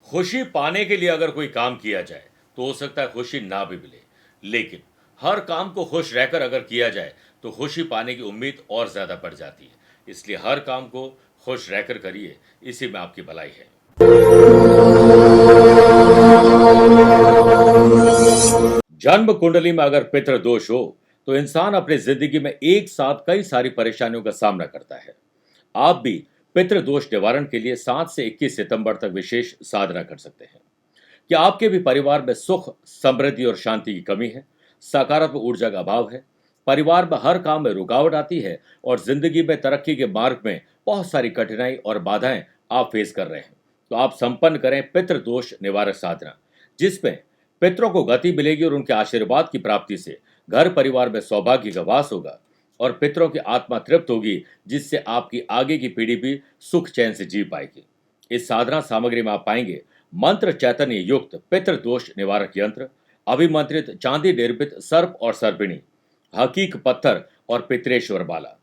खुशी पाने के लिए अगर कोई काम किया जाए तो हो सकता है खुशी ना भी मिले, लेकिन हर काम को खुश रहकर अगर किया जाए तो खुशी पाने की उम्मीद और ज़्यादा बढ़ जाती है। इसलिए हर काम को खुश रहकर करिए, इसी में आपकी भलाई है। जन्म कुंडली में अगर पितृ दोष हो तो इंसान अपनी जिंदगी में एक साथ कई सारी परेशानियों का सामना करता है। आप भी पितृ दोष निवारण के लिए 7 से 21 सितंबर तक विशेष साधना कर सकते हैं। क्या आपके भी परिवार में सुख, समृद्धि और शांति की कमी है? सकारात्मक ऊर्जा का अभाव है? परिवार में हर काम में रुकावट आती है और जिंदगी में तरक्की के मार्ग में बहुत सारी कठिनाई और बाधाएं आप फेस कर रहे हैं, तो आप संपन्न करें पितृ दोष निवारक साधना, जिसमें पितरों को गति मिलेगी और उनके आशीर्वाद की प्राप्ति से घर परिवार में सौभाग्य का वास होगा और पितरों की आत्मा तृप्त होगी, जिससे आपकी आगे की पीढ़ी भी सुख चैन से जी पाएगी। इस साधना सामग्री में आप पाएंगे मंत्र चैतन्य युक्त पितृदोष निवारक यंत्र, अभिमंत्रित चांदी निर्मित सर्प और सर्पिणी, हकीक पत्थर और पितरेश्वर बाला।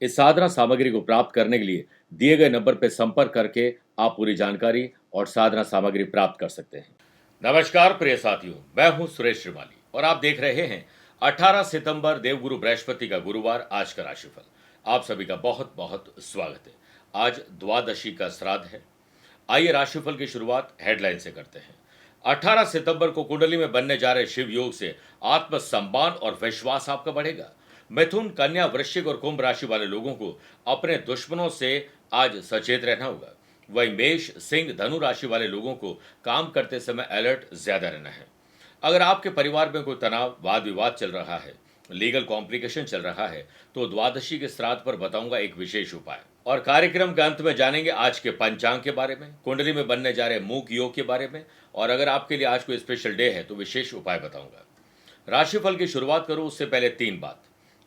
इस साधना सामग्री को प्राप्त करने के लिए दिए गए नंबर पर संपर्क करके आप पूरी जानकारी और साधना सामग्री प्राप्त कर सकते हैं। नमस्कार प्रिय साथियों, मैं हूं सुरेश श्रीमाली और आप देख रहे हैं 18 सितंबर देवगुरु बृहस्पति का गुरुवार आज का राशिफल। आप सभी का बहुत बहुत स्वागत है। आज द्वादशी का श्राद्ध है। आइए राशिफल की शुरुआत हेडलाइन से करते हैं। 18 सितंबर को कुंडली में बनने जा रहे शिव योग से आत्मसम्मान और विश्वास आपका बढ़ेगा। मिथुन, कन्या, वृश्चिक और कुंभ राशि वाले लोगों को अपने दुश्मनों से आज सचेत रहना होगा। वही मेष, सिंह, धनु राशि वाले लोगों को काम करते समय अलर्ट ज्यादा रहना है। अगर आपके परिवार में कोई तनाव, वाद विवाद चल रहा है, लीगल कॉम्प्लिकेशन चल रहा है, तो द्वादशी के श्राद्ध पर बताऊंगा एक विशेष उपाय। और कार्यक्रम के अंत में जानेंगे आज के पंचांग के बारे में, कुंडली में बनने जा रहे मूक योग के बारे में, और अगर आपके लिए आज कोई स्पेशल डे है तो विशेष उपाय बताऊंगा। राशिफल की शुरुआत करूं उससे पहले 3 बात।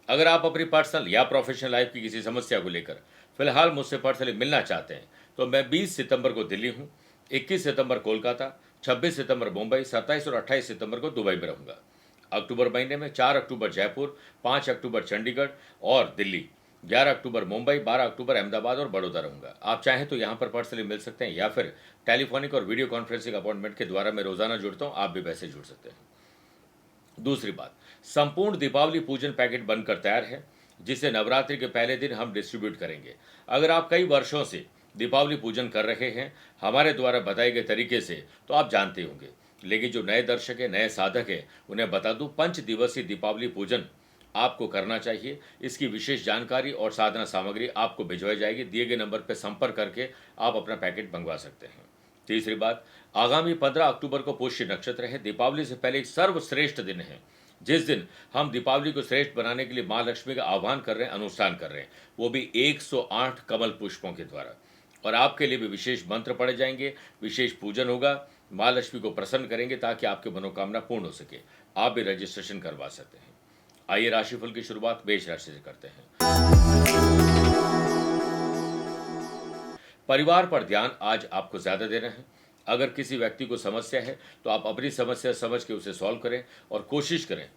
अगर आप अपनी पर्सनल या प्रोफेशनल लाइफ की किसी समस्या को लेकर फिलहाल मुझसे पर्सनली मिलना चाहते हैं तो मैं 20 सितंबर को दिल्ली हूं, 21 सितंबर कोलकाता, 26 सितंबर मुंबई, 27 और 28 सितंबर को दुबई में रहूंगा। अक्टूबर महीने में 4 अक्टूबर जयपुर, 5 अक्टूबर चंडीगढ़ और दिल्ली, 11 अक्टूबर मुंबई, 12 अक्टूबर अहमदाबाद और बड़ौदा रहूंगा। आप चाहें तो यहाँ पर पर्सनली मिल सकते हैं या फिर टेलीफोनिक और वीडियो कॉन्फ्रेंसिंग अपॉइंटमेंट के द्वारा मैं रोजाना जुड़ता हूँ, आप भी वैसे जुड़ सकते हैं। दूसरी बात, संपूर्ण दीपावली पूजन पैकेट बनकर तैयार है, जिसे नवरात्रि के पहले दिन हम डिस्ट्रीब्यूट करेंगे। अगर आप कई वर्षों से दीपावली पूजन कर रहे हैं हमारे द्वारा बताए गए तरीके से तो आप जानते होंगे, लेकिन जो नए दर्शक है, नए साधक है, उन्हें बता दूं 5 दिवसीय दीपावली पूजन आपको करना चाहिए। इसकी विशेष जानकारी और साधना सामग्री आपको भिजवाई जाएगी। दिए गए नंबर पर संपर्क करके आप अपना पैकेट मंगवा सकते हैं। तीसरी बात, आगामी 15 अक्टूबर को पुष्य नक्षत्र है। दीपावली से पहले एक सर्वश्रेष्ठ दिन है, जिस दिन हम दीपावली को श्रेष्ठ बनाने के लिए माँ लक्ष्मी का आह्वान कर रहे हैं, अनुष्ठान कर रहे हैं, वो भी 108 कमल पुष्पों के द्वारा। और आपके लिए भी विशेष मंत्र पढ़े जाएंगे, विशेष पूजन होगा, माँ लक्ष्मी को प्रसन्न करेंगे ताकि आपकी मनोकामना पूर्ण हो सके। आप भी रजिस्ट्रेशन करवा सकते हैं। आइए राशिफल की शुरुआत मेष राशि से करते हैं। परिवार पर ध्यान आज आपको ज्यादा देना है। अगर किसी व्यक्ति को समस्या है तो आप अपनी समस्या समझ के उसे सॉल्व करें और कोशिश करें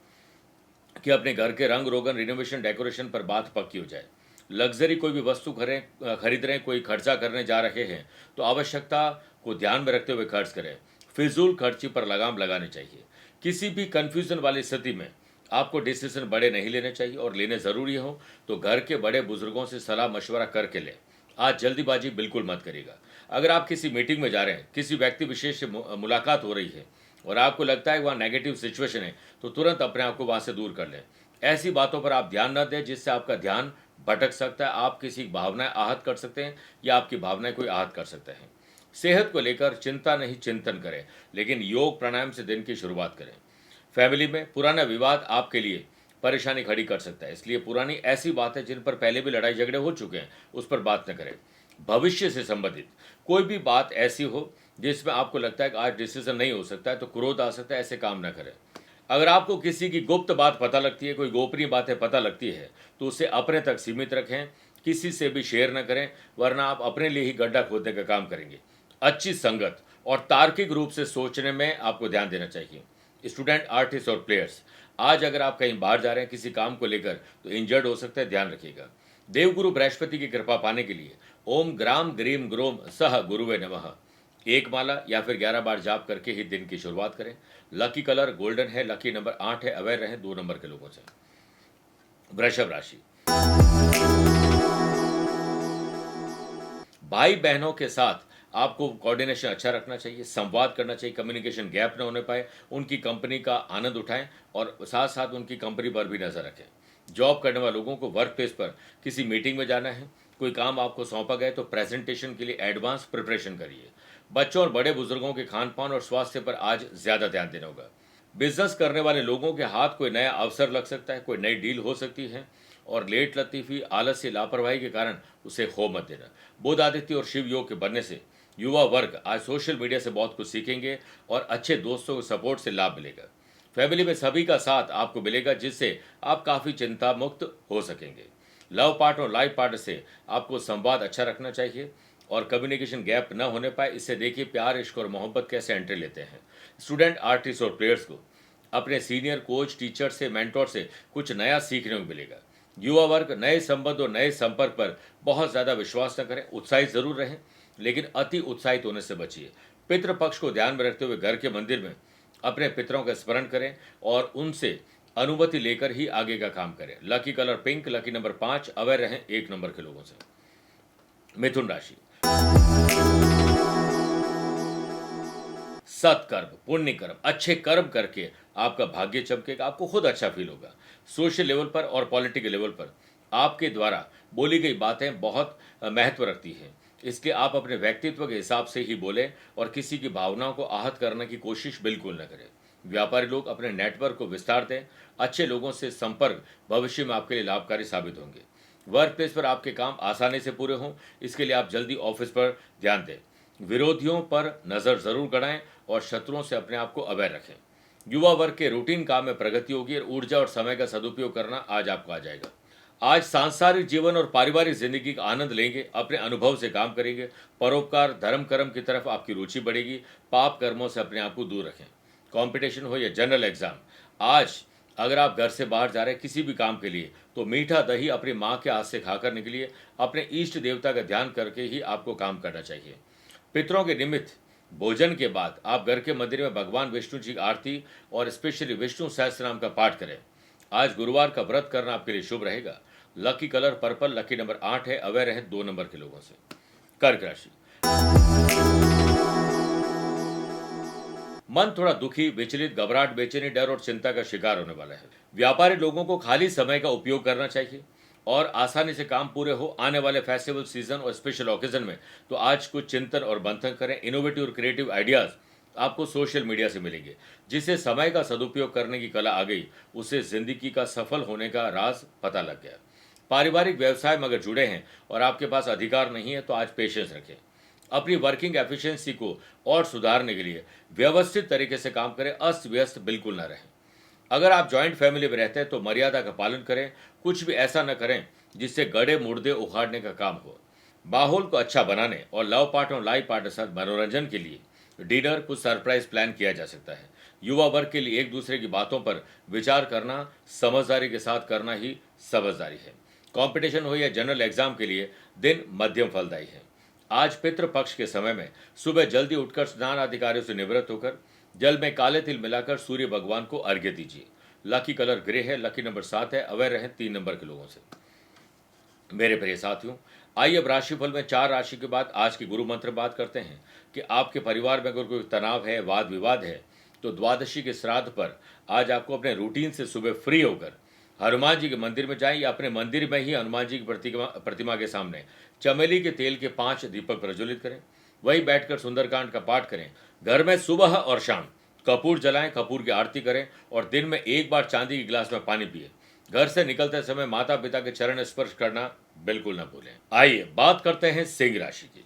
कि अपने घर के रंग रोगन, रिनोवेशन, डेकोरेशन पर बात पक्की हो जाए। लग्जरी कोई भी वस्तु खरीद रहे हैं, कोई खर्चा करने जा रहे हैं तो आवश्यकता को ध्यान में रखते हुए खर्च करें। फिजूल खर्ची पर लगाम लगानी चाहिए। किसी भी कंफ्यूजन वाली स्थिति में आपको डिसीजन बड़े नहीं लेने चाहिए और लेने ज़रूरी हो तो घर के बड़े बुजुर्गों से सलाह मशवरा करके लें। आज जल्दीबाजी बिल्कुल मत करिएगा। अगर आप किसी मीटिंग में जा रहे हैं, किसी व्यक्ति विशेष से मुलाकात हो रही है और आपको लगता है वहाँ नेगेटिव सिचुएशन है तो तुरंत अपने आप को वहाँ से दूर कर लें। ऐसी बातों पर आप ध्यान न दें जिससे आपका ध्यान भटक सकता है। आप किसी की भावनाएं आहत कर सकते हैं या आपकी भावनाएं कोई आहत कर सकते हैं। सेहत को लेकर चिंता नहीं, चिंतन करें, लेकिन योग प्राणायाम से दिन की शुरुआत करें। फैमिली में पुराना विवाद आपके लिए परेशानी खड़ी कर सकता है, इसलिए पुरानी ऐसी बातें जिन पर पहले भी लड़ाई झगड़े हो चुके हैं उस पर बात न करें। भविष्य से संबंधित कोई भी बात ऐसी हो जिसमें आपको लगता है कि आज डिसीजन नहीं हो सकता है तो क्रोध आ सकता है, ऐसे काम न करें। अगर आपको किसी की गुप्त बात पता लगती है, कोई गोपनीय बातें पता लगती है तो उसे अपने तक सीमित रखें, किसी से भी शेयर न करें, वरना आप अपने लिए ही गड्ढा खोदने का काम करेंगे। अच्छी संगत और तार्किक रूप से सोचने में आपको ध्यान देना चाहिए। स्टूडेंट, आर्टिस्ट और प्लेयर्स, आज अगर आप कहीं बाहर जा रहे हैं किसी काम को लेकर तो इंजर्ड हो सकता है, ध्यान रखिएगा। देवगुरु बृहस्पति की कृपा पाने के लिए ओम ग्राम ग्रीम ग्रोम सह गुरुवे नमः एक माला या फिर 11 बार जाप करके ही दिन की शुरुआत करें। लकी कलर गोल्डन है, लकी नंबर 8 है, अवेयर रहें 2 नंबर के लोगों से। वृषभ राशि, भाई बहनों के साथ आपको कोऑर्डिनेशन अच्छा रखना चाहिए, संवाद करना चाहिए, कम्युनिकेशन गैप न होने पाए, उनकी कंपनी का आनंद उठाएं और साथ साथ उनकी कंपनी पर भी नजर रखें। जॉब करने वाले लोगों को वर्क प्लेस पर किसी मीटिंग में जाना है, कोई काम आपको सौंपा गया तो प्रेजेंटेशन के लिए एडवांस प्रिपरेशन करिए। बच्चों और बड़े बुजुर्गों के खान पान और स्वास्थ्य पर आज ज्यादा ध्यान देना होगा। बिजनेस करने वाले लोगों के हाथ कोई नया अवसर लग सकता है, कोई नई डील हो सकती है और लेट लतीफ़ी, आलस्य, लापरवाही के कारण उसे खो मत देना। बुध आदित्य और शिव योग के बनने से युवा वर्ग आज सोशल मीडिया से बहुत कुछ सीखेंगे और अच्छे दोस्तों के सपोर्ट से लाभ मिलेगा। फैमिली में सभी का साथ आपको मिलेगा जिससे आप काफ़ी चिंता मुक्त हो सकेंगे। लव पार्टनर और लाइफ पार्टनर से आपको संवाद अच्छा रखना चाहिए और कम्युनिकेशन गैप न होने पाए, इससे देखिए प्यार, इश्क और मोहब्बत कैसे एंट्री लेते हैं। स्टूडेंट, आर्टिस्ट और प्लेयर्स को अपने सीनियर कोच, टीचर से, मेंटोर से कुछ नया सीखने को मिलेगा। युवा वर्ग नए संबंध और नए संपर्क पर बहुत ज़्यादा विश्वास न करें, उत्साहित जरूर रहें लेकिन अति उत्साहित होने से बचिए। पितृपक्ष को ध्यान में रखते हुए घर के मंदिर में अपने पितरों का स्मरण करें और उनसे अनुमति लेकर ही आगे का काम करें। Lucky colour pink, lucky number 5, aware रहें 1 नंबर के लोगों से। मिथुन राशि, सत्कर्म, पुण्य कर्म, अच्छे कर्म करके आपका भाग्य चमकेगा, आपको खुद अच्छा फील होगा। सोशल लेवल पर और पॉलिटिकल लेवल पर आपके द्वारा बोली गई बातें बहुत महत्व रखती हैं, इसलिए आप अपने व्यक्तित्व के हिसाब से ही बोलें और किसी की भावनाओं को आहत करने की कोशिश बिल्कुल न करें। व्यापारी लोग अपने नेटवर्क को विस्तार दें, अच्छे लोगों से संपर्क भविष्य में आपके लिए लाभकारी साबित होंगे। वर्क प्लेस पर आपके काम आसानी से पूरे हों, इसके लिए आप जल्दी ऑफिस पर ध्यान दें। विरोधियों पर नज़र जरूर गड़ाएं और शत्रुओं से अपने आप को अवेयर रखें। युवा वर्ग के रूटीन काम में प्रगति होगी और ऊर्जा और समय का सदुपयोग करना आज आपको आ जाएगा। आज सांसारिक जीवन और पारिवारिक जिंदगी का आनंद लेंगे, अपने अनुभव से काम करेंगे, परोपकार, धर्म कर्म की तरफ आपकी रुचि बढ़ेगी, पाप कर्मों से अपने आप को दूर रखें। कंपटीशन हो या जनरल एग्जाम, आज अगर आप घर से बाहर जा रहे हैं किसी भी काम के लिए तो मीठा दही अपनी माँ के हाथ से खाकर निकलिए। अपने इष्ट देवता का ध्यान करके ही आपको काम करना चाहिए। पितरों के निमित्त भोजन के बाद आप घर के मंदिर में भगवान विष्णु जी की आरती और स्पेशली विष्णु सहस्त्र नाम का पाठ करें। आज गुरुवार का व्रत करना आपके लिए शुभ रहेगा। Lucky colour purple, lucky number 8 है, अवेयर रहें 2 नंबर के लोगों से। कर्क राशि, मन थोड़ा दुखी, विचलित, घबराहट, बेचैनी, डर और चिंता का शिकार होने वाला है। व्यापारी लोगों को खाली समय का उपयोग करना चाहिए और आसानी से काम पूरे हो। आने वाले फेस्टिवल सीजन और स्पेशल ओकेजन में तो आज कुछ चिंतन और मंथन करें। इनोवेटिव और क्रिएटिव आइडियाज आपको सोशल मीडिया से मिलेंगे, जिसे समय का सदुपयोग करने की कला आ गई, उसे जिंदगी का सफल होने का राज पता लग गया। पारिवारिक व्यवसाय में अगर जुड़े हैं और आपके पास अधिकार नहीं है तो आज पेशेंस रखें। अपनी वर्किंग एफिशिएंसी को और सुधारने के लिए व्यवस्थित तरीके से काम करें, अस्त व्यस्त बिल्कुल न रहें। अगर आप जॉइंट फैमिली में रहते हैं तो मर्यादा का पालन करें, कुछ भी ऐसा न करें जिससे गड़े मुर्दे उखाड़ने का काम हो। माहौल को अच्छा बनाने और लव पार्टनर और लाइफ पार्टनर के साथ मनोरंजन के लिए डिनर, कुछ सरप्राइज प्लान किया जा सकता है। युवा वर्ग के लिए एक दूसरे की बातों पर विचार करना समझदारी के साथ करना ही समझदारी है। कंपटीशन हो या जनरल एग्जाम के लिए दिन मध्यम फलदायी है। आज पितृपक्ष के समय में सुबह जल्दी उठकर स्नान आदि कार्यों से निवृत्त होकर जल में काले तिल मिलाकर सूर्य भगवान को अर्घ्य दीजिए। लकी कलर ग्रे है, लकी नंबर 7 है, अवेयर रहें 3 नंबर के लोगों से। मेरे प्रिय साथियों, आइए अब राशिफल में 4 राशि के बाद आज की गुरु मंत्र बात करते हैं कि आपके परिवार में अगर कोई तनाव है, वाद विवाद है, तो द्वादशी के श्राद्ध पर आज आपको अपने रूटीन से सुबह फ्री होकर हनुमान जी के मंदिर में जाएं या अपने मंदिर में ही हनुमान जी की प्रतिमा के सामने चमेली के तेल के 5 दीपक प्रज्वलित करें। वहीं बैठकर सुंदरकांड का पाठ करें। घर में सुबह और शाम कपूर जलाएं, कपूर की आरती करें और दिन में एक बार चांदी के गिलास में पानी पिए। घर से निकलते समय माता पिता के चरण स्पर्श करना बिल्कुल न भूलें। आइए बात करते हैं सिंह राशि की।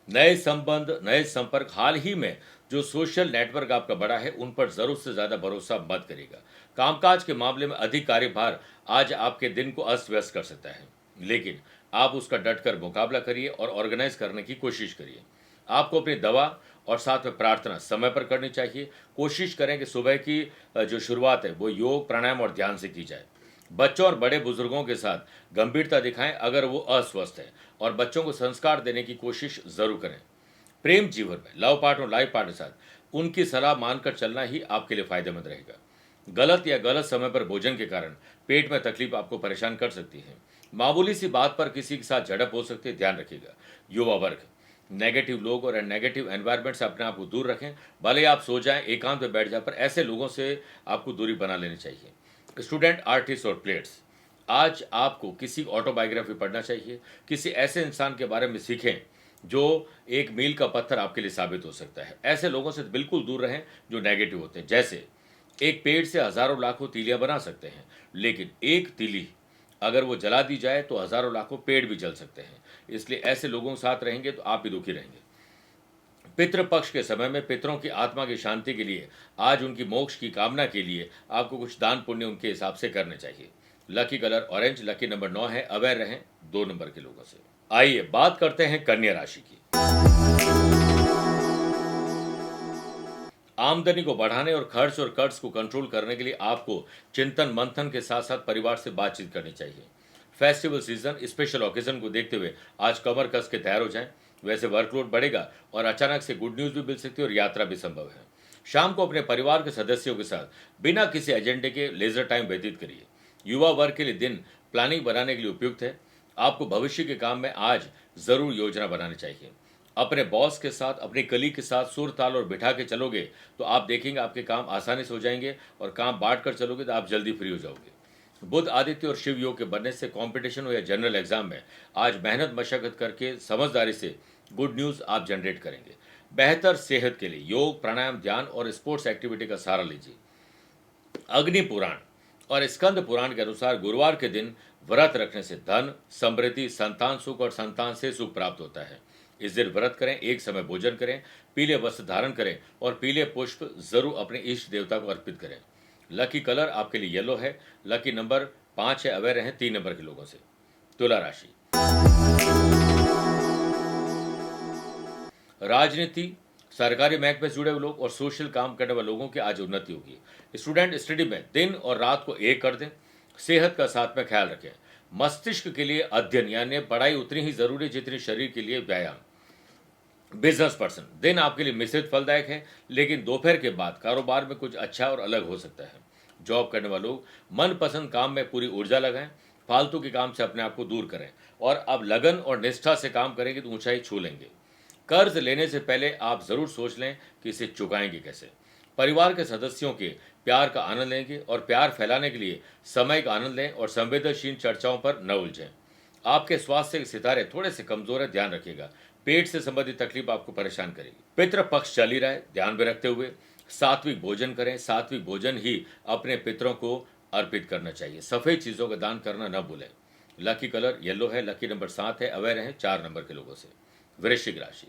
नए संबंध, नए संपर्क, हाल ही में जो सोशल नेटवर्क आपका बड़ा है उन पर जरूरत से ज्यादा भरोसा मत करिएगा। कामकाज के मामले में अधिक कार्यभार आज आपके दिन को अस्त व्यस्त कर सकता है, लेकिन आप उसका डटकर मुकाबला करिए और ऑर्गेनाइज करने की कोशिश करिए। आपको अपनी दवा और साथ में प्रार्थना समय पर करनी चाहिए। कोशिश करें कि सुबह की जो शुरुआत है वो योग, प्राणायाम और ध्यान से की जाए। बच्चों और बड़े बुजुर्गों के साथ गंभीरता दिखाएं अगर वो अस्वस्थ है, और बच्चों को संस्कार देने की कोशिश जरूर करें। प्रेम जीवन में लव पार्टनर और लाइफ पार्टनर के साथ उनकी सलाह मानकर चलना ही आपके लिए फायदेमंद रहेगा। गलत या गलत समय पर भोजन के कारण पेट में तकलीफ आपको परेशान कर सकती है। मामूली सी बात पर किसी के साथ झड़प हो सकती है, ध्यान रखिएगा। युवा वर्ग, नेगेटिव लोग और नेगेटिव एनवायरनमेंट से अपने आप को दूर रखें। भले ही आप सो जाएं, एकांत में बैठ जाए, पर ऐसे लोगों से आपको दूरी बना लेनी चाहिए। स्टूडेंट, आर्टिस्ट और प्लेयर्स, आज आपको किसी ऑटोबायोग्राफी पढ़ना चाहिए। किसी ऐसे इंसान के बारे में सीखें जो एक मील का पत्थर आपके लिए साबित हो सकता है। ऐसे लोगों से बिल्कुल दूर रहें जो नेगेटिव होते हैं। जैसे एक पेड़ से हजारों लाखों तीलियां बना सकते हैं, लेकिन एक तीली अगर वो जला दी जाए तो हजारों लाखों पेड़ भी जल सकते हैं। इसलिए ऐसे लोगों के साथ रहेंगे तो आप भी दुखी रहेंगे। पितृपक्ष के समय में पितरों की आत्मा की शांति के लिए, आज उनकी मोक्ष की कामना के लिए आपको कुछ दान पुण्य उनके हिसाब से करने चाहिए। Lucky colour orange, lucky number 9 है। अवेयर रहें 2 नंबर के लोगों से। आइए बात करते हैं कन्या राशि की। आमदनी को बढ़ाने और खर्च और कर्ज को कंट्रोल करने के लिए आपको चिंतन मंथन के साथ साथ परिवार से बातचीत करनी चाहिए। फेस्टिवल सीजन, स्पेशल ओकेजन को देखते हुए आज कमर कस के तैयार हो जाएं। वैसे वर्कलोड बढ़ेगा और अचानक से गुड न्यूज भी मिल सकती है और यात्रा भी संभव है। शाम को अपने परिवार के सदस्यों के साथ बिना किसी एजेंडे के लेजर टाइम व्यतीत करिए। युवा वर्ग के लिए दिन प्लानिंग बनाने के लिए उपयुक्त है। आपको भविष्य के काम में आज जरूर योजना बनानी चाहिए। अपने बॉस के साथ, अपने कलीग के साथ सुर ताल और बिठा के चलोगे तो आप देखेंगे आपके काम आसानी से हो जाएंगे, और काम बांट कर चलोगे तो आप जल्दी फ्री हो जाओगे। बुध आदित्य और शिव योग के बनने से कंपटीशन हो या जनरल एग्जाम में आज मेहनत मशक्कत करके समझदारी से गुड न्यूज आप जनरेट करेंगे। बेहतर सेहत के लिए योग, प्राणायाम, ध्यान और स्पोर्ट्स एक्टिविटी का सहारा लीजिए। अग्नि पुराण और स्कंद पुराण के अनुसार गुरुवार के दिन व्रत रखने से धन, समृद्धि, संतान सुख और संतान से सुख प्राप्त होता है। इस दिन व्रत करें, एक समय भोजन करें, पीले वस्त्र धारण करें और पीले पुष्प जरूर अपने इष्ट देवता को अर्पित करें। लकी कलर आपके लिए येलो है। लकी नंबर 5 है। अवेयर हैं 3 नंबर के लोगों से। तुला राशि, राजनीति, सरकारी महकमे से जुड़े हुए लोग और सोशल काम करने वाले लोगों की आज उन्नति होगी। स्टूडेंट स्टडी में दिन और रात को एक कर दें। सेहत का साथ में ख्याल रखें। मस्तिष्क के लिए अध्ययन यानी पढ़ाई उतनी ही जरूरी जितनी शरीर के लिए व्यायाम। बिजनेस पर्सन, दिन आपके लिए मिश्रित फलदायक है, लेकिन दोपहर के बाद कारोबार में कुछ अच्छा और अलग हो सकता है। जॉब करने वाले लोग मनपसंद काम में पूरी ऊर्जा लगाएं। फालतू के काम से अपने आप को दूर करें, और अब लगन और निष्ठा से काम करेंगे तो ऊंचाई छू लेंगे। कर्ज लेने से पहले आप जरूर सोच लें कि इसे चुकाएंगे कैसे। परिवार के सदस्यों के प्यार का आनंद लेंगे, और प्यार फैलाने के लिए समय का आनंद लें और संवेदनशील चर्चाओं पर न उलझें। आपके स्वास्थ्य के सितारे थोड़े से कमजोर है, ध्यान रखिएगा। पेट से संबंधित तकलीफ आपको परेशान करेगी। पितृ पक्ष चल ही रहा है, ध्यान में रखते हुए सात्विक भोजन करें। सात्विक भोजन ही अपने पितरों को अर्पित करना चाहिए। सफेद चीजों का दान करना न भूलें। लकी कलर येलो है। लकी नंबर 7 है। अवेयर हैं 4 नंबर के लोगों से। वृश्चिक राशि,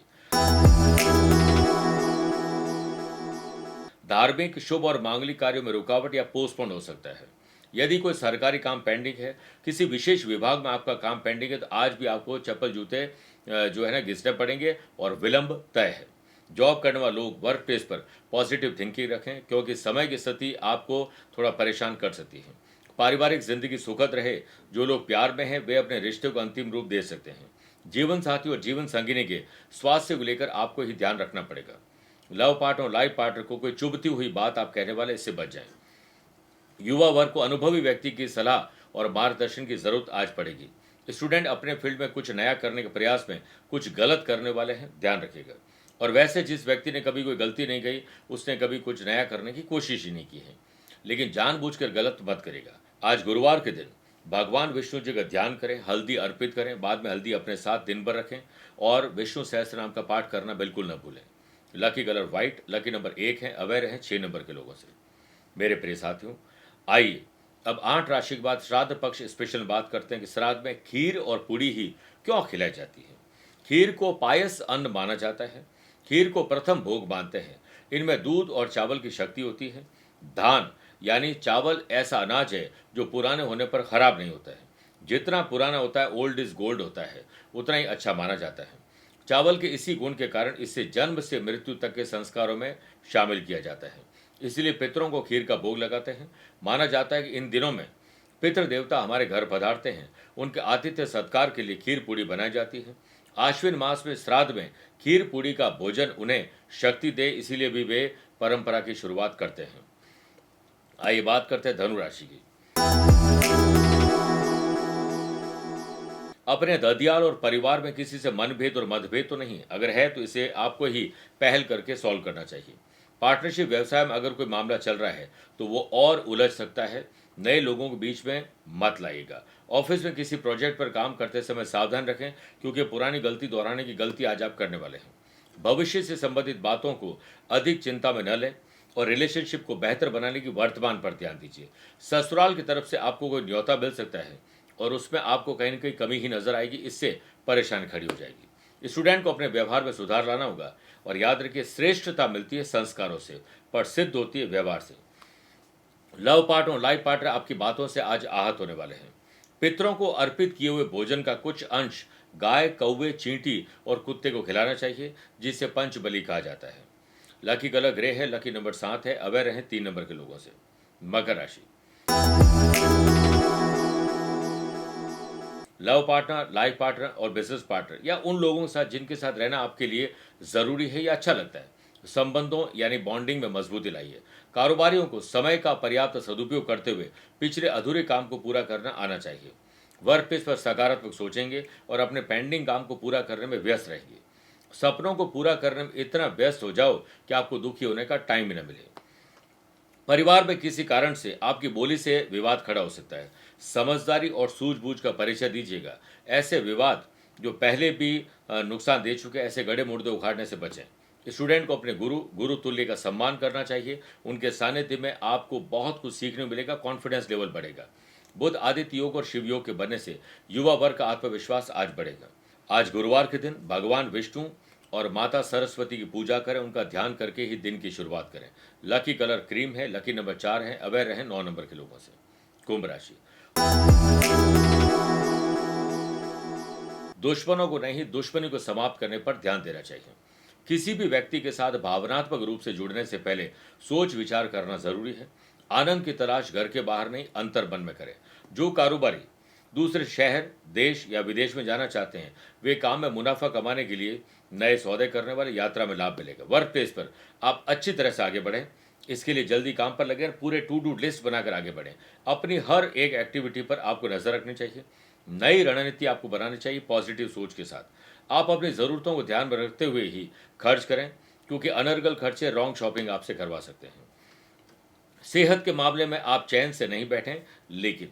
धार्मिक, शुभ और मांगलिक कार्यों में रुकावट या पोस्टपोन हो सकता है। यदि कोई सरकारी काम पेंडिंग है, किसी विशेष विभाग में आपका काम पेंडिंग है, तो आज भी आपको चप्पल जूते जो है ना घिसने पड़ेंगे और विलंब तय है। जॉब करने वाले लोग वर्क प्लेस पर पॉजिटिव थिंकिंग रखें, क्योंकि समय की स्थिति आपको थोड़ा परेशान कर सकती है। पारिवारिक जिंदगी सुखद रहे। जो लोग प्यार में हैं वे अपने रिश्ते को अंतिम रूप दे सकते हैं। जीवन साथी और जीवन संगिनी के स्वास्थ्य को लेकर आपको ही ध्यान रखना पड़ेगा। लव पार्टनर और लाइफ पार्टनर को कोई चुभती हुई बात आप कहने वाले, इससे बच जाएं। युवा वर्ग को अनुभवी व्यक्ति की सलाह और मार्गदर्शन की जरूरत आज पड़ेगी। स्टूडेंट अपने फील्ड में कुछ नया करने के प्रयास में कुछ गलत करने वाले हैं, ध्यान रखिएगा। और वैसे जिस व्यक्ति ने कभी कोई गलती नहीं की, उसने कभी कुछ नया करने की कोशिश ही नहीं की है, लेकिन जानबूझकर गलत मत करेगा। आज गुरुवार के दिन भगवान विष्णु जी का ध्यान करें, हल्दी अर्पित करें, बाद में हल्दी अपने साथ दिन भर रखें, और विष्णु सहस्त्र नाम का पाठ करना बिल्कुल न भूलें। Lucky colour white. Lucky number 1 है। अवेयर हैं 6 नंबर के लोगों से। मेरे प्रिय साथियों, आइए अब 8 राशि के बाद श्राद्ध पक्ष स्पेशल बात करते हैं कि श्राद्ध में खीर और पूड़ी ही क्यों खिलाई जाती है। खीर को पायस अन्न माना जाता है। खीर को प्रथम भोग मानते हैं। इनमें दूध और चावल की शक्ति होती है। धान यानी चावल ऐसा अनाज है जो पुराने होने पर खराब नहीं होता है। जितना पुराना होता है, ओल्ड इज गोल्ड होता है, उतना ही अच्छा माना जाता है। चावल के इसी गुण के कारण इसे जन्म से मृत्यु तक के संस्कारों में शामिल किया जाता है। इसलिए पितरों को खीर का भोग लगाते हैं। माना जाता है कि इन दिनों में पितृ देवता हमारे घर पधारते हैं, उनके आतिथ्य सत्कार के लिए खीर पूड़ी बनाई जाती है। आश्विन मास में श्राद्ध में खीर पूड़ी का भोजन उन्हें शक्ति दे, इसीलिए भी वे परंपरा की शुरुआत करते हैं। आइए बात करते हैं धनु राशि की। अपने ददियाल और परिवार में किसी से मनभेद और मतभेद तो नहीं, अगर है तो इसे आपको ही पहल करके सॉल्व करना चाहिए। पार्टनरशिप व्यवसाय में अगर कोई मामला चल रहा है तो वो और उलझ सकता है। नए लोगों के बीच में मत लाइएगा। ऑफिस में किसी प्रोजेक्ट पर काम करते समय सावधान रखें, क्योंकि पुरानी गलती दोहराने की गलती आज आप करने वाले हैं। भविष्य से संबंधित बातों को अधिक चिंता में न लें और रिलेशनशिप को बेहतर बनाने की वर्तमान पर ध्यान दीजिए। ससुराल की तरफ से आपको कोई न्योता मिल सकता है और उसमें आपको कहीं न कहीं कमी ही नजर आएगी, इससे परेशानी खड़ी हो जाएगी। स्टूडेंट को अपने व्यवहार में सुधार लाना होगा और याद रखिए, श्रेष्ठता मिलती है संस्कारों से पर सिद्ध होती है व्यवहार से। लव पार्टनर और लाइफ पार्टनर आपकी बातों से आज आहत होने वाले हैं। पितरों को अर्पित किए हुए भोजन का कुछ अंश गाय, कौवे, चींटी और कुत्ते को खिलाना चाहिए, जिसे पंच बलि कहा जाता है। लकी कलर ग्रे है, लकी नंबर 7 है, अवेयर रहें 3 नंबर के लोगों से। मकर राशि। लव पार्टनर, लाइफ पार्टनर और बिजनेस पार्टनर या उन लोगों के साथ जिनके साथ रहना आपके लिए जरूरी है या अच्छा लगता है, संबंधों यानी बॉन्डिंग में मजबूती लाइए। कारोबारियों को समय का पर्याप्त सदुपयोग करते हुए पिछले अधूरे काम को पूरा करना आना चाहिए। वर्क प्लेस पर सकारात्मक सोचेंगे और अपने पेंडिंग काम को पूरा करने में व्यस्त रहेंगे। सपनों को पूरा करने में इतना व्यस्त हो जाओ कि आपको दुखी होने का टाइम ही न मिले। परिवार में किसी कारण से आपकी बोली से विवाद खड़ा हो सकता है। समझदारी और सूझबूझ का परिचय दीजिएगा। ऐसे विवाद जो पहले भी नुकसान दे चुके, ऐसे गड़े मुर्दे उखाड़ने से बचें। स्टूडेंट को अपने गुरु तुल्य का सम्मान करना चाहिए। उनके सानिध्य में आपको बहुत कुछ सीखने को मिलेगा, कॉन्फिडेंस लेवल बढ़ेगा। बुध आदित्य योग और शिव योग के बनने से युवा वर्ग का आत्मविश्वास आज बढ़ेगा। आज गुरुवार के दिन भगवान विष्णु और माता सरस्वती की पूजा करें, उनका ध्यान करके ही दिन की शुरुआत करें। लकी कलर क्रीम है, लकी नंबर 4 है, अवेयर रहें 9 नंबर के लोगों से। कुंभ राशि। दुश्मनों को नहीं, दुश्मनी को समाप्त करने पर ध्यान देना चाहिए। किसी भी व्यक्ति के साथ भावनात्मक रूप से जुड़ने से पहले सोच विचार करना जरूरी है। आनंद की तलाश घर के बाहर नहीं, अंतर मन में करें। जो कारोबारी दूसरे शहर, देश या विदेश में जाना चाहते हैं, वे काम में मुनाफा कमाने के लिए नए सौदे करने वाले, यात्रा में लाभ मिलेगा। वर्क प्लेस पर आप अच्छी तरह से आगे बढ़ें, इसके लिए जल्दी काम पर लगे, पूरे टू डू लिस्ट बनाकर आगे बढ़ें। अपनी हर एक एक्टिविटी पर आपको नजर रखनी चाहिए। नई रणनीति आपको बनानी चाहिए पॉजिटिव सोच के साथ। आप अपनी ज़रूरतों को ध्यान में रखते हुए ही खर्च करें, क्योंकि अनर्गल खर्चे रॉन्ग शॉपिंग आपसे करवा सकते हैं। सेहत के मामले में आप चैन से नहीं बैठें, लेकिन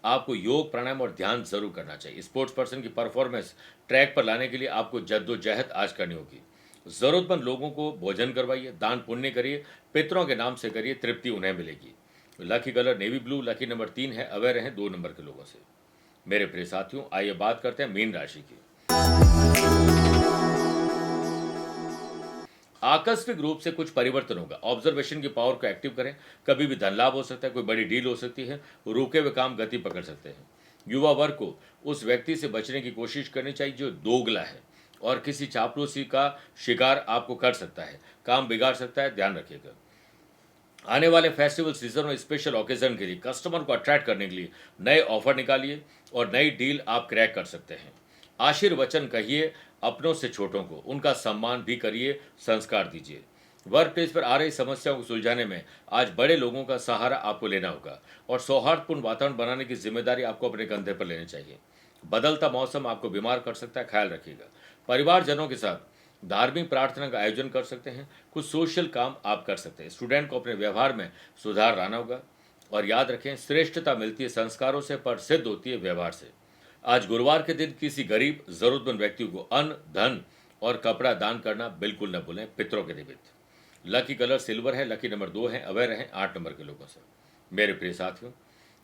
आपको योग, प्राणायाम और ध्यान जरूर करना चाहिए। स्पोर्ट्स पर्सन की परफॉर्मेंस ट्रैक पर लाने के लिए आपको जद्दोजहद आज करनी होगी। जरूरतमंद लोगों को भोजन करवाइए, दान पुण्य करिए, पितरों के नाम से करिए, तृप्ति उन्हें मिलेगी। Lucky colour navy blue, lucky number 3 है, अवेयर रहें 2 नंबर के लोगों से। मेरे प्रिय साथियों, आइए बात करते हैं मीन राशि की। आकस्मिक रूप से कुछ परिवर्तन होगा। ऑब्जर्वेशन की पावर को एक्टिव करें। कभी भी धन लाभ हो सकता है, कोई बड़ी डील हो सकती है, रुके हुए काम गति पकड़ सकते हैं। युवा वर्ग को उस व्यक्ति से बचने की कोशिश करनी चाहिए जो दोगला है और किसी चापलूसी का शिकार आपको कर सकता है, काम बिगाड़ सकता है, ध्यान रखिएगा। आने वाले फेस्टिवल सीजन और स्पेशल ओकेजन के लिए कस्टमर को अट्रैक्ट करने के लिए नए ऑफर निकालिए और नई डील आप क्रैक कर सकते हैं। आशीर्वचन कहिए अपनों से छोटों को, उनका सम्मान भी करिए, संस्कार दीजिए। वर्क प्लेस पर आ रही समस्याओं को सुलझाने में आज बड़े लोगों का सहारा आपको लेना होगा और सौहार्दपूर्ण वातावरण बनाने की जिम्मेदारी आपको अपने कंधे पर लेनी चाहिए। बदलता मौसम आपको बीमार कर सकता है, ख्याल रखिएगा। परिवारजनों के साथ धार्मिक प्रार्थना का आयोजन कर सकते हैं, कुछ सोशल काम आप कर सकते हैं। स्टूडेंट को अपने व्यवहार में सुधार लाना होगा और याद रखें, श्रेष्ठता मिलती है संस्कारों से पर सिद्ध होती है व्यवहार से। आज गुरुवार के दिन किसी गरीब जरूरतमंद व्यक्ति को अन्न, धन और कपड़ा दान करना बिल्कुल न भूलें, पितरों के निमित्त। लकी कलर सिल्वर है, लकी नंबर 2 है, अवेयर हैं 8 नंबर के लोगों से। मेरे प्रिय साथियों,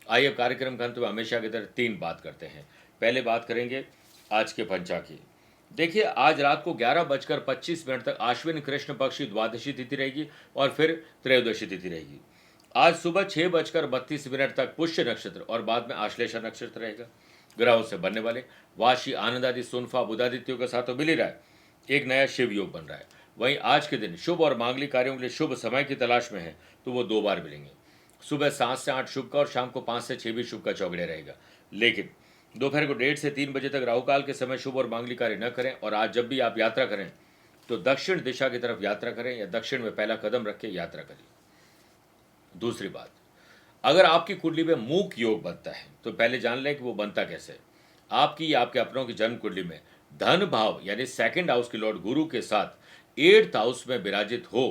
आइए कार्यक्रम के अंत में हमेशा की तरह 3 बात करते हैं। पहले बात करेंगे आज के पंचांग की। देखिए, आज रात को 11:25 तक आश्विन कृष्ण पक्ष की द्वादशी तिथि रहेगी और फिर त्रयोदशी तिथि रहेगी। आज सुबह 6:32 तक पुष्य नक्षत्र और बाद में आश्लेषा नक्षत्र रहेगा। ग्रहों से बनने वाले वाशी, आनंदादि, सुनफा, बुधादित्यों के साथ तो मिल ही रहा है, एक नया शिव योग बन रहा है। वहीं आज के दिन शुभ और मांगलिक कार्यों के लिए शुभ समय की तलाश में है तो वो 2 बार मिलेंगे। सुबह 7 से 8 शुभ का और शाम को 5 से 6 भी शुभ का चौगड़े रहेगा। लेकिन दोपहर को 1:30 से 3 बजे तक राहुकाल के समय शुभ और मांगलिक कार्य न करें। और आज जब भी आप यात्रा करें तो दक्षिण दिशा की तरफ यात्रा करें या दक्षिण में पहला कदम रख के यात्रा करें। दूसरी बात, अगर आपकी कुंडली में मूक योग बनता है तो पहले जान लें कि वो बनता कैसे है। आपकी या आपके अपनों की जन्म कुंडली में धन भाव यानी सेकंड हाउस की लॉर्ड गुरु के साथ 8th हाउस में विराजित हो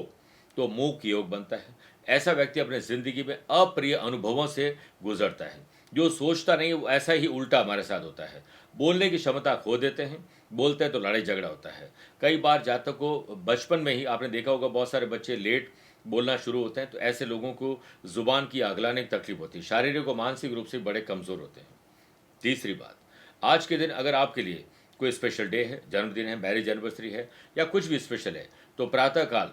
तो मूक योग बनता है। ऐसा व्यक्ति अपने जिंदगी में अप्रिय अनुभवों से गुजरता है। जो सोचता नहीं वो ऐसा ही उल्टा हमारे साथ होता है। बोलने की क्षमता खो देते हैं, बोलते हैं तो लड़ाई झगड़ा होता है। कई बार जातकों को बचपन में ही आपने देखा होगा बहुत सारे बच्चे लेट बोलना शुरू होते हैं, तो ऐसे लोगों को जुबान की अगलाने की तकलीफ होती है, शारीरिक और मानसिक रूप से बड़े कमजोर होते हैं। तीसरी बात, आज के दिन अगर आपके लिए कोई स्पेशल डे है, जन्मदिन है, मैरिज एनिवर्सरी है या कुछ भी स्पेशल है तो प्रातःकाल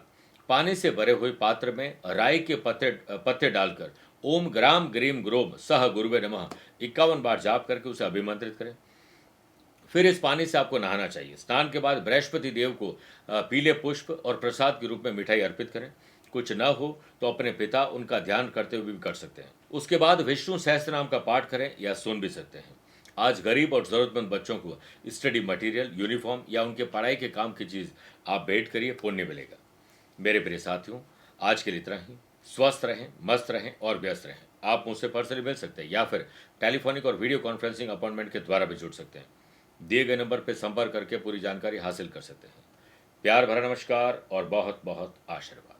पानी से भरे हुए पात्र में राई के पत्ते डालकर ओम ग्राम ग्रीम ग्रोम सह गुरुवे नमः 51 बार जाप करके उसे अभिमंत्रित करें। फिर इस पानी से आपको नहाना चाहिए। स्नान के बाद बृहस्पति देव को पीले पुष्प और प्रसाद के रूप में मिठाई अर्पित करें। कुछ न हो तो अपने पिता उनका ध्यान करते हुए भी कर सकते हैं। उसके बाद विष्णु सहस्त्र नाम का पाठ करें या सुन भी सकते हैं। आज गरीब और जरूरतमंद बच्चों को स्टडी मटेरियल, यूनिफॉर्म या उनके पढ़ाई के काम की चीज आप भेंट करिए, पुण्य मिलेगा। मेरे प्रिय साथियों, आज के लिए इतना ही। स्वस्थ रहें, मस्त रहें और व्यस्त रहें। आप मुझसे पर्सनली मिल सकते हैं या फिर टेलीफोनिक और वीडियो कॉन्फ्रेंसिंग अपॉइंटमेंट के द्वारा भी जुड़ सकते हैं। दिए गए नंबर पर संपर्क करके पूरी जानकारी हासिल कर सकते हैं। प्यार भरा नमस्कार और बहुत बहुत आशीर्वाद।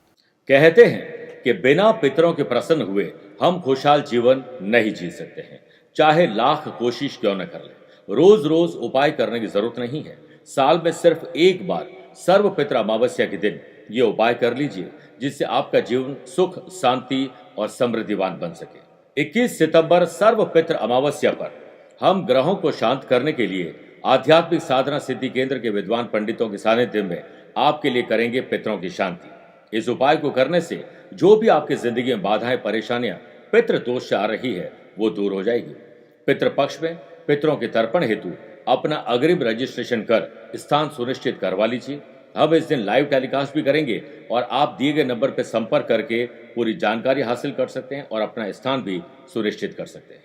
कहते हैं कि बिना पितरों के प्रसन्न हुए हम खुशहाल जीवन नहीं जी सकते हैं, चाहे लाख कोशिश क्यों न कर ले। रोज रोज उपाय करने की जरूरत नहीं है। साल में सिर्फ एक बार सर्व पितृ अमावस्या के दिन ये उपाय कर लीजिए, जिससे आपका जीवन सुख, शांति और समृद्धिवान बन सके। 21 सितंबर सर्व पितृ अमावस्या पर हम ग्रहों को शांत करने के लिए आध्यात्मिक साधना सिद्धि केंद्र के विद्वान पंडितों के सानिध्य में आपके लिए करेंगे पितरों की शांति। इस उपाय को करने से जो भी आपकी जिंदगी में बाधाएं, परेशानियां पितृ दोष से आ रही है वो दूर हो जाएगी। पितृपक्ष में पितरों के तर्पण हेतु अपना अग्रिम रजिस्ट्रेशन कर स्थान सुनिश्चित करवा लीजिए। हम इस दिन लाइव टेलीकास्ट भी करेंगे और आप दिए गए नंबर पर संपर्क करके पूरी जानकारी हासिल कर सकते हैं और अपना स्थान भी सुनिश्चित कर सकते हैं।